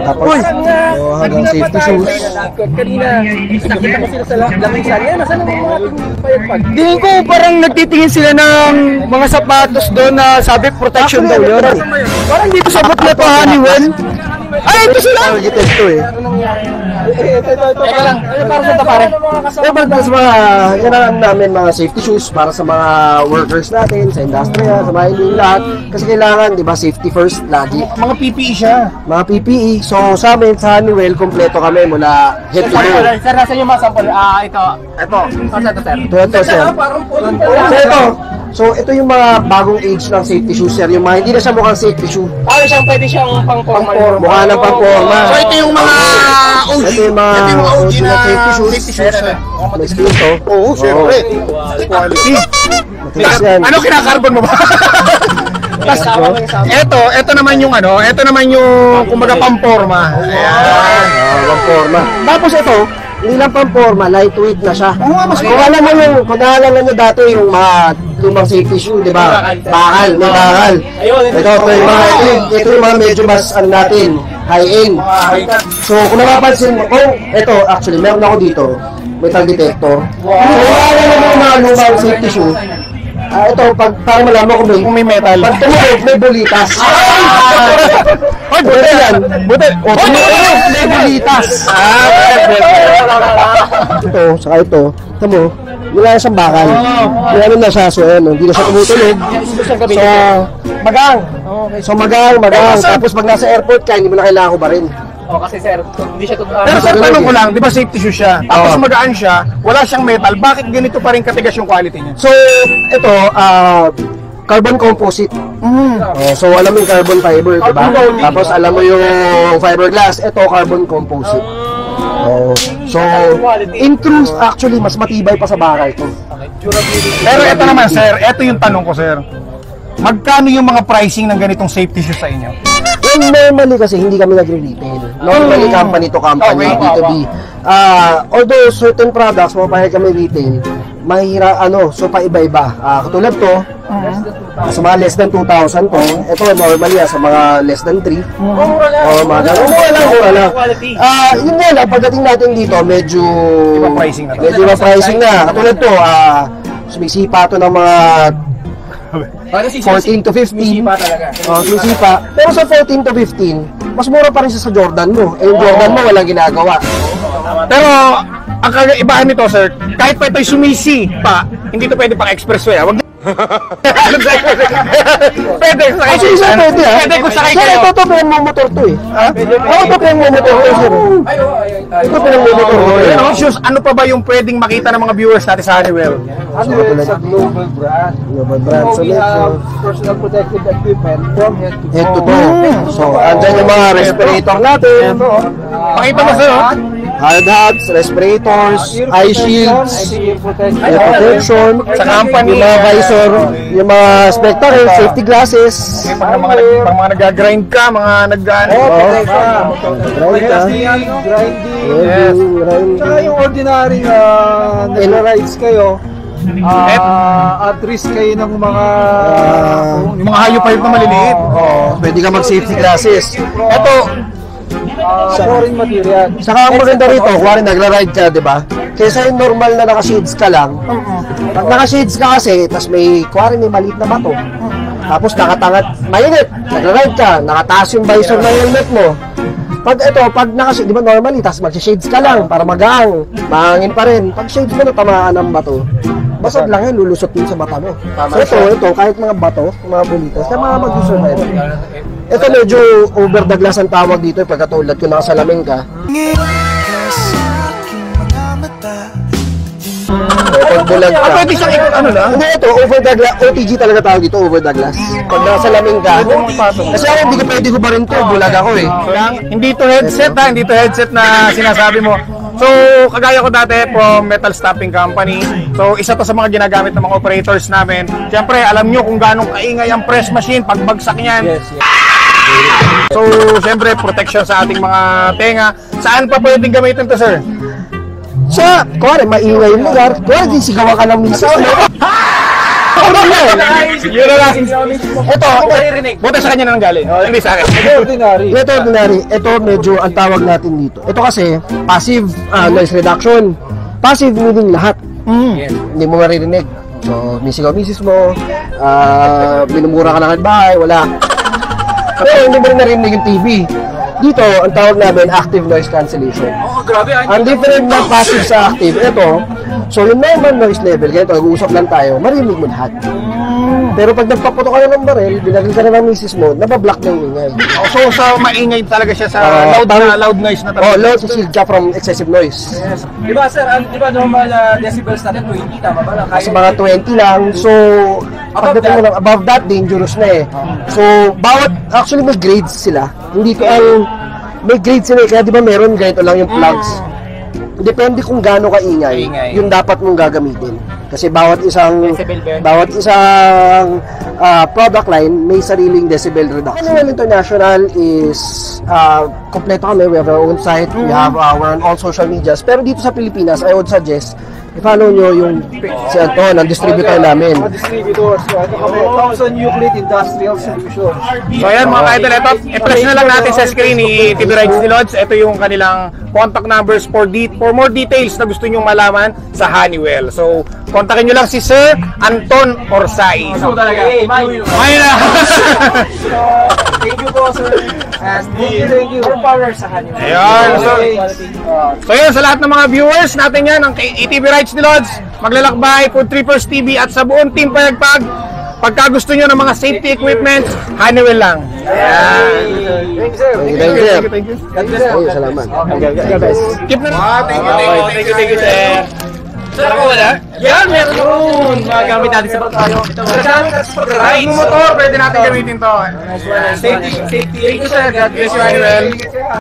Tapos hanggang safety shoes. Kanina, nakita ko sila sa lamesa. Yan, nasaan naman mga payagpag? Di ko parang nagtitingin sila ng mga sapatos doon na sabi protection daw yun. Parang dito sa bot na to Honeywell. Ay, ito sila! Ito eh. Teka lang, para sa ito pare? Para sa mga, kailangan namin mga safety shoes para sa mga workers natin, sa industriya, sa mga hindi lahat. Kasi kailangan, di ba, safety first lagi. Mga PPE siya. Mga PPE. So, sa amin, sa Honeywell, kompleto kami mula head to toe. Sir, nasa yung mga sample? Ito. Saan ito, sir? Ito, sir. So, ito. So, ito yung mga bagong age ng safety shoes, sir. Yung mga, hindi na siya mukhang safety shoe. Pwede siyang pang-formal. Mukha ng pang-formal. So, ito yung mga OG. Ito yung mga OG na safety shoes. May steel to. Oo, syempre. Quality. Matigas yan. Ano, kinakarbon mo ba? Ito naman yung ito naman yung kumbaga pamporma. Ayan. Pamporma. Tapos ito, hindi lang pamporma, lightweight na siya. Kung alam mo kung naalala nyo dati yung mga lumang safety shoe, di ba? Bakal, may bakal. Ito yung mga medyo mas natin, high-end. So, kung napapansin mo, ito, actually, meron ako dito, metal detector. Kung naalala mo yung mga lumang safety shoe, ito, para malaman kung may metal. Pag tumunog, may bulitas. Ay, buti yan. Buti. May bulitas. Ito, saka ito. Ito mo, wala na siyang bakal. Ano na siya, so hindi na siya tumutunog. So, magang. So, magang. Tapos pag nasa airport ka, hindi mo na kailangan ko ba rin. Kasi sir, hindi siya pero sir, tanong ko lang, di ba safety shoe siya? Tapos magaan siya, wala siyang metal, bakit ganito pa rin katigas yung quality niya? So, ito, carbon composite. So, alam mo yung carbon fiber, diba? Tapos, alam mo yung fiberglass, ito, carbon composite. So, in truth, actually, mas matibay pa sa bakal to. Pero ito naman, sir, ito yung tanong ko, sir. Magkano yung mga pricing ng ganitong safety shoe sa inyo? Well, normally kasi hindi kami nagre-retail. Normally company to company, B2B. Although certain products, mapahal kami retail, mahira, so paiba-iba. Katulad to, sa mga less than 2,000 to, ito normally sa mga less than 3. Mura lang. Yun nga lang, pagdating natin dito, medyo iba pricing na. Katulad to, sumisipa to ng mga 14 to 15. Sumisipa. Pero sa 14 to 15, mas mura pa rin siya sa Jordan mo. Yung Jordan mo, walang ginagawa. Pero, ang kagaibahan nito, sir, kahit pa ito'y sumisi pa, hindi ito pwede pang expressway. Pwede kung sakay kayo. Ito pinag-motor to eh. Ito pinag-motor to, sir. Ito pinag-motor to. Shoes, ano pa ba yung pwedeng makita ng mga viewers natin sa Honeywell? Sa global brand. So, we have personal protective equipment from head to toe. So, andyan yung mga respirator natin. Pakita mo, sir. Hard hats, respirators, eye shields, protection, sa company, yung mga visor, yung mga spectacles, safety glasses. Pag mga nag-grind ka, mga grinding. Saka yung ordinary nag-rides kayo, at risk kayo ng mga yung mga hayop-hayop na maliliit. Pwede ka mag-safety glasses. Ito, foreign material. Saka ang maganda rito, kuwari nagra-ride ka, di ba? Kaysa yung normal na naka-shades ka lang. Pag naka-shades ka kasi, tapos kuwari may maliit na bato. Tapos nakatangat, mainit, nagra-ride ka, nakataas yung visor ng helmet mo. Pag naka-shades, di ba normally, tapos mag-shades ka lang para magaan, mahangin pa rin. Pag shades mo, natamaan ng bato. Basag lang yan, lulusot din sa mata mo. So ito, kahit mga bato, mga bulitas, kaya mga mag-survive. Ito medyo over the glass ang tawag dito pagkatulad kung nakasalamin ka. Pag bulag ka. Pwede siyang ikot lang? Hindi, ito, over the glass. OTG talaga tawag dito, over the glass. Pag nakasalamin ka. Kasi ako, hindi ko pwede ko ba rin to, bulag ako eh. Hindi to headset hindi to headset na sinasabi mo. So, kagaya ko dati from Metal Stamping Company. So, isa to sa mga ginagamit ng mga operators namin. Siyempre, alam nyo kung ganong kaingay ang press machine pag bagsak niyan. So, siyempre, protection sa ating mga tenga. Saan pa pwedeng gamitin to, sir? Kuwari, maingay yung lugar. Kuwari, sigawan ka ng misis mo. Yun na lang. Ito, buti sa kanya na nanggaling. Hindi sa akin. Ordinary. Ito ordinary, ito medyo ang tawag natin dito. Ito kasi passive noise reduction. Passive meaning lahat. Hindi mo maririnig. So, misigaw misis mo, minumura ka lang at bahay, wala. Pero hindi mo rin narinig yung TV. Dito, ang tawag namin, active noise cancellation. Grabe. Ang different ng passive sa active, ito, so yung normal noise level, ganito, nag-uusap lang tayo, marinig mo lahat. Pero pag nagpaputo ka na ng baril, binagil ka na ng misis mo, nabablock na yung ingay. So, maingay talaga siya sa loud noise na Oh, talaga. loud to shield ka from excessive noise. Di ba sir, di ba normal decibels natin 20, tama ba? Sa mga 20 lang, so pagdating mo lang, above that, dangerous na eh. So, actually may grades sila. Hindi ko may grades sila eh, kaya di ba meron ganito lang yung plugs. Depende kung gaano kaingay, yung dapat mong gagamitin. Kasi bawat isang product line may sariling decibel reduction. Honeywell International is kompleto kami. We have our own site. We have our all social medias. Pero dito sa Pilipinas, I would suggest i-follow nyo yung ng distributor namin. Distributors. Ito kami, Thompson Euclid Industrial Solutions. So ayan mga ka-idol, i-press na lang natin sa screen ni TV Rides ni Lods. Ito yung kanilang contact numbers for more details na gusto nyong malaman sa Honeywell. So, kontakin nyo lang si Sir Anton Orsay. So talaga. Ayun na! Thank you po sir. And thank you. More power sa Honeywell. Ayan, so yun, sa lahat ng mga viewers natin yan, ang ETV Rides ni Lods, maglalakbay, Food Trippers TV at sa buong team Payagpag. Pagka gusto nyo ng mga safety equipment, Honeywell lang. Ayan. Thank you sir. Thank you. God bless po. Salamat. Keep na. Thank you, sir. Saan ako wala? Yan, meron yun. Magamit natin sa pagkayo. Magamit natin sa pagkayo. Yung motor, pwede natin gamitin to. Safety. Thank you, sir. God bless you, Honeywell.